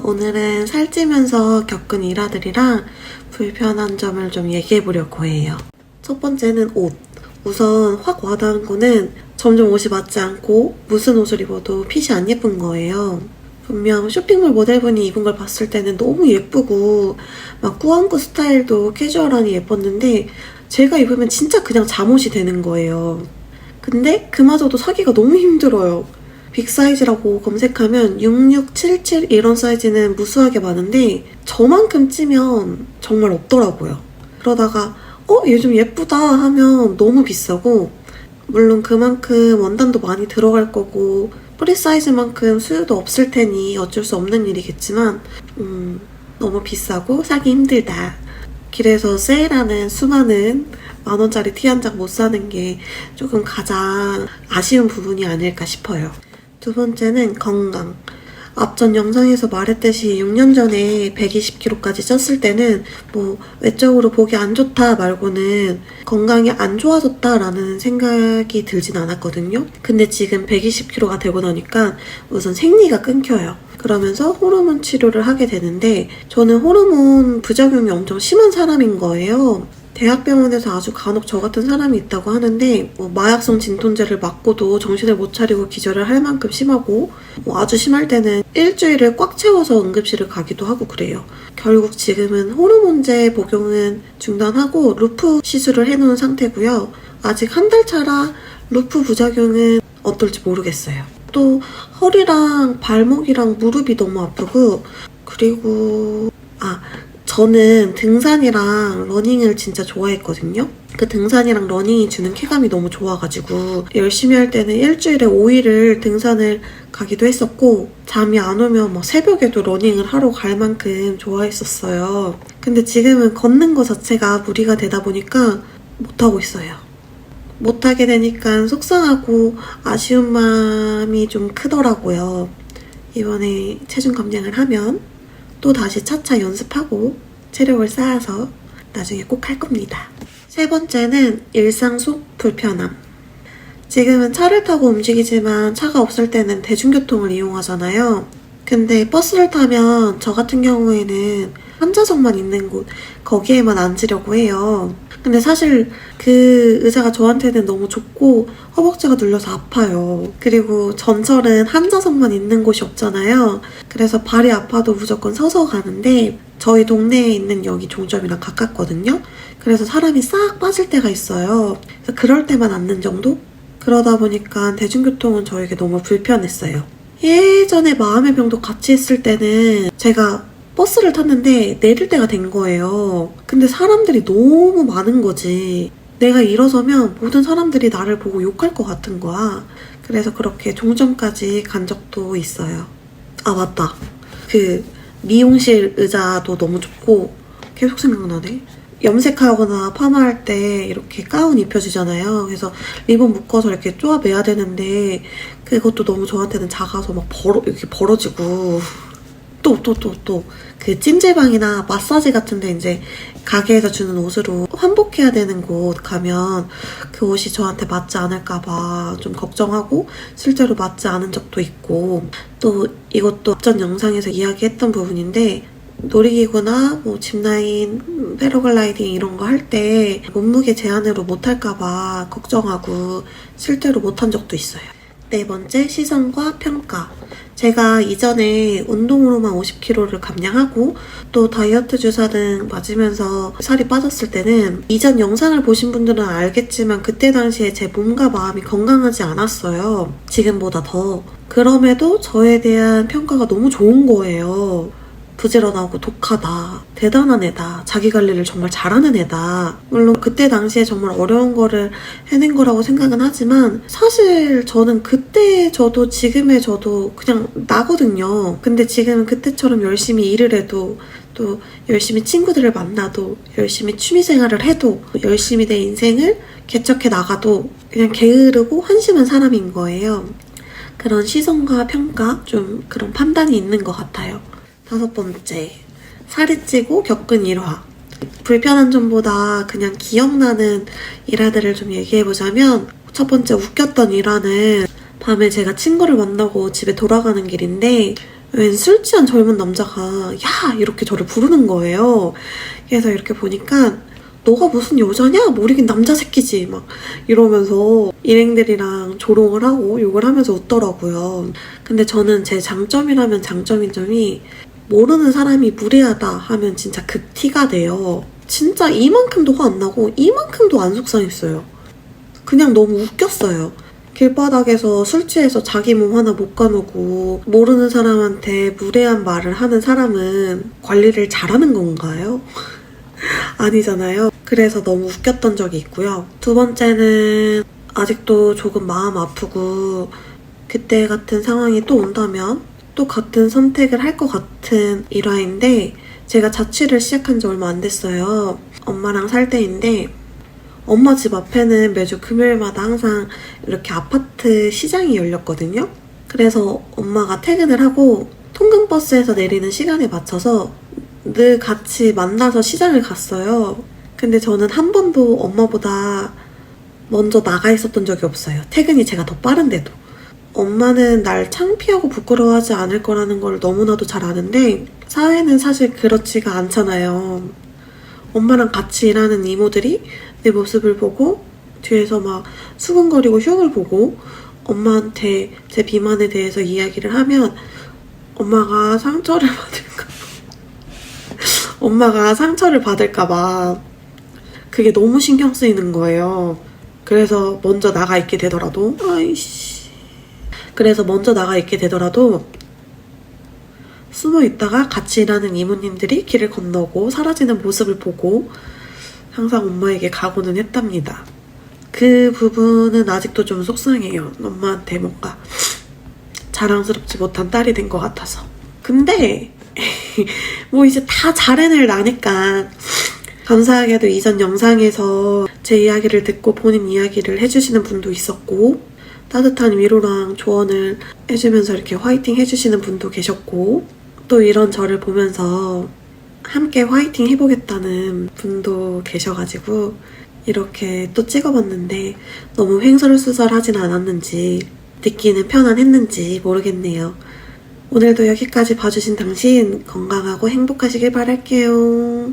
오늘은 살찌면서 겪은 일화들이랑 불편한 점을 좀 얘기해보려고 해요. 첫 번째는 옷. 우선 확 와닿은 거는 점점 옷이 맞지 않고 무슨 옷을 입어도 핏이 안 예쁜 거예요. 분명 쇼핑몰 모델분이 입은 걸 봤을 때는 너무 예쁘고 막 꾸안꾸 스타일도 캐주얼하니 예뻤는데 제가 입으면 진짜 그냥 잠옷이 되는 거예요. 근데 그마저도 사기가 너무 힘들어요. 빅 사이즈라고 검색하면 66, 77 이런 사이즈는 무수하게 많은데 저만큼 찌면 정말 없더라고요. 그러다가 얘 좀 예쁘다 하면 너무 비싸고, 물론 그만큼 원단도 많이 들어갈 거고 프리 사이즈만큼 수요도 없을 테니 어쩔 수 없는 일이겠지만 너무 비싸고 사기 힘들다. 길에서 세일하는 수많은 만원짜리 티 한 장 못 사는 게 조금 가장 아쉬운 부분이 아닐까 싶어요. 두 번째는 건강. 앞전 영상에서 말했듯이 6년 전에 120kg까지 쪘을 때는 뭐 외적으로 보기 안 좋다 말고는 건강이 안 좋아졌다라는 생각이 들진 않았거든요. 근데 지금 120kg가 되고 나니까 우선 생리가 끊겨요. 그러면서 호르몬 치료를 하게 되는데 저는 호르몬 부작용이 엄청 심한 사람인 거예요. 대학병원에서 아주 간혹 저 같은 사람이 있다고 하는데 마약성 진통제를 맞고도 정신을 못 차리고 기절을 할 만큼 심하고 아주 심할 때는 일주일을 꽉 채워서 응급실을 가기도 하고 그래요. 결국 지금은 호르몬제 복용은 중단하고 루프 시술을 해놓은 상태고요. 아직 한 달 차라 루프 부작용은 어떨지 모르겠어요. 또 허리랑 발목이랑 무릎이 너무 아프고, 그리고 저는 등산이랑 러닝을 진짜 좋아했거든요. 그 등산이랑 러닝이 주는 쾌감이 너무 좋아가지고 열심히 할 때는 일주일에 5일을 등산을 가기도 했었고, 잠이 안 오면 막 새벽에도 러닝을 하러 갈 만큼 좋아했었어요. 근데 지금은 걷는 거 자체가 무리가 되다 보니까 못하고 있어요. 못하게 되니까 속상하고 아쉬운 마음이 좀 크더라고요. 이번에 체중 감량을 하면 또 다시 차차 연습하고 체력을 쌓아서 나중에 꼭 할 겁니다. 세 번째는 일상 속 불편함. 지금은 차를 타고 움직이지만 차가 없을 때는 대중교통을 이용하잖아요. 근데 버스를 타면 저 같은 경우에는 환자석만 있는 곳, 거기에만 앉으려고 해요. 근데 사실 그 의자가 저한테는 너무 좁고 허벅지가 눌려서 아파요. 그리고 전철은 한 좌석만 있는 곳이 없잖아요. 그래서 발이 아파도 무조건 서서 가는데 저희 동네에 있는 여기 종점이랑 가깝거든요. 그래서 사람이 싹 빠질 때가 있어요. 그래서 그럴 때만 앉는 정도? 그러다 보니까 대중교통은 저에게 너무 불편했어요. 예전에 마음의 병도 같이 했을 때는 제가 버스를 탔는데 내릴 때가 된 거예요. 근데 사람들이 너무 많은 거지. 내가 일어서면 모든 사람들이 나를 보고 욕할 것 같은 거야. 그래서 그렇게 종점까지 간 적도 있어요. 맞다. 그 미용실 의자도 너무 좁고, 계속 생각나네. 염색하거나 파마할 때 이렇게 가운 입혀주잖아요. 그래서 리본 묶어서 이렇게 쪼아매야 되는데 그것도 너무 저한테는 작아서 막 이렇게 벌어지고, 또 그 찜질방이나 마사지 같은데 이제 가게에서 주는 옷으로 환복해야 되는 곳 가면 그 옷이 저한테 맞지 않을까봐 좀 걱정하고 실제로 맞지 않은 적도 있고, 또 이것도 앞전 영상에서 이야기했던 부분인데 놀이기구나 짚라인, 패러글라이딩 이런 거 할 때 몸무게 제한으로 못할까봐 걱정하고 실제로 못한 적도 있어요. 네 번째, 시선과 평가. 제가 이전에 운동으로만 50kg를 감량하고 또 다이어트 주사 등 맞으면서 살이 빠졌을 때는 이전 영상을 보신 분들은 알겠지만 그때 당시에 제 몸과 마음이 건강하지 않았어요. 지금보다 더. 그럼에도 저에 대한 평가가 너무 좋은 거예요. 부지런하고 독하다, 대단한 애다, 자기 관리를 정말 잘하는 애다. 물론 그때 당시에 정말 어려운 거를 해낸 거라고 생각은 하지만 사실 저는 그때 저도 지금의 저도 그냥 나거든요. 근데 지금은 그때처럼 열심히 일을 해도, 또 열심히 친구들을 만나도, 열심히 취미생활을 해도, 열심히 내 인생을 개척해 나가도 그냥 게으르고 한심한 사람인 거예요. 그런 시선과 평가, 좀 그런 판단이 있는 것 같아요. 다섯 번째, 살이 찌고 겪은 일화. 불편한 점보다 그냥 기억나는 일화들을 좀 얘기해보자면, 첫 번째 웃겼던 일화는 밤에 제가 친구를 만나고 집에 돌아가는 길인데 웬 술 취한 젊은 남자가 야 이렇게 저를 부르는 거예요. 그래서 이렇게 보니까 너가 무슨 여자냐? 모르긴 남자 새끼지 막 이러면서 일행들이랑 조롱을 하고 욕을 하면서 웃더라고요. 근데 저는 제 장점이라면 장점인 점이 모르는 사람이 무례하다 하면 진짜 급 티가 돼요. 진짜 이만큼도 화 안 나고 이만큼도 안 속상했어요. 그냥 너무 웃겼어요. 길바닥에서 술 취해서 자기 몸 하나 못 가누고 모르는 사람한테 무례한 말을 하는 사람은 관리를 잘하는 건가요? 아니잖아요. 그래서 너무 웃겼던 적이 있고요. 두 번째는 아직도 조금 마음 아프고 그때 같은 상황이 또 온다면 또 같은 선택을 할 것 같은 일화인데 제가 자취를 시작한 지 얼마 안 됐어요. 엄마랑 살 때인데 엄마 집 앞에는 매주 금요일마다 항상 이렇게 아파트 시장이 열렸거든요. 그래서 엄마가 퇴근을 하고 통근버스에서 내리는 시간에 맞춰서 늘 같이 만나서 시장을 갔어요. 근데 저는 한 번도 엄마보다 먼저 나가 있었던 적이 없어요. 퇴근이 제가 더 빠른데도. 엄마는 날 창피하고 부끄러워하지 않을 거라는 걸 너무나도 잘 아는데 사회는 사실 그렇지가 않잖아요. 엄마랑 같이 일하는 이모들이 내 모습을 보고 뒤에서 막 수근거리고 흉을 보고 엄마한테 제 비만에 대해서 이야기를 하면 엄마가 상처를 받을까봐 그게 너무 신경 쓰이는 거예요. 그래서 먼저 나가 있게 되더라도 숨어 있다가 같이 일하는 이모님들이 길을 건너고 사라지는 모습을 보고 항상 엄마에게 각오는 했답니다. 그 부분은 아직도 좀 속상해요. 엄마한테 뭔가 자랑스럽지 못한 딸이 된 것 같아서. 근데 뭐 이제 다 잘해낼 나니까 감사하게도 이전 영상에서 제 이야기를 듣고 본인 이야기를 해주시는 분도 있었고 따뜻한 위로랑 조언을 해주면서 이렇게 화이팅 해주시는 분도 계셨고 또 이런 저를 보면서 함께 화이팅 해보겠다는 분도 계셔가지고 이렇게 또 찍어봤는데 너무 횡설수설하진 않았는지 듣기는 편안했는지 모르겠네요. 오늘도 여기까지 봐주신 당신 건강하고 행복하시길 바랄게요.